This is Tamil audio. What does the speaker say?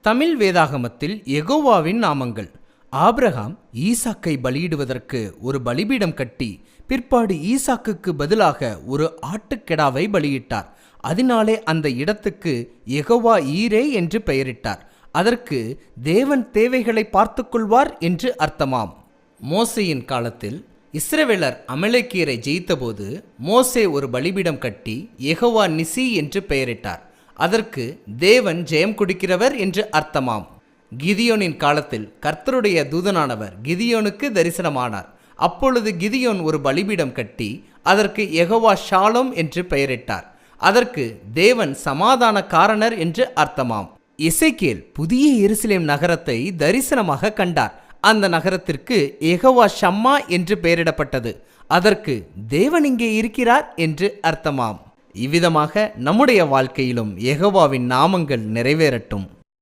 தமிழ் வேதாகமத்தில் யெகோவாவின் நாமங்கள். ஆபிரகாம் ஈசாக்கை பலியிடுவதற்கு ஒரு பலிபீடம் கட்டி பிற்பாடு ஈசாக்குக்கு பதிலாக ஒரு ஆட்டுக்கெடாவை பலியிட்டார். அதனாலே அந்த இடத்துக்கு யெகோவா ஈரே என்று பெயரிட்டார். அதற்கு தேவன் தேவைகளை பார்த்து கொள்வார் என்று அர்த்தமாம். மோசேயின் காலத்தில் இஸ்ரவேலர் அமலேக்கியரை ஜெயித்தபோது மோசே ஒரு பலிபீடம் கட்டி யெகோவா நிசி என்று பெயரிட்டார். அதற்கு தேவன் ஜெயம் கொடுக்கிறவர் என்று அர்த்தமாம். கிதியோனின் காலத்தில் கர்த்தருடைய தூதனானவர் கிதியோனுக்கு தரிசனமானார். அப்பொழுது கிதியோன் ஒரு பலிபீடம் கட்டி அதற்கு யெகோவா ஷாலோம் என்று பெயரிட்டார். அதற்கு தேவன் சமாதான காரணர் என்று அர்த்தமாம். எசேக்கியேல் புதிய எருசலேம் நகரத்தை தரிசனமாக கண்டார். அந்த நகரத்திற்கு யெகோவா ஷம்மா என்று பெயரிடப்பட்டது. அதற்கு தேவன் இங்கே இருக்கிறார் என்று அர்த்தமாம். இவ்விதமாக நம்முடைய வாழ்க்கையிலும் யெகோவாவின் நாமங்கள் நிறைவேறட்டும்.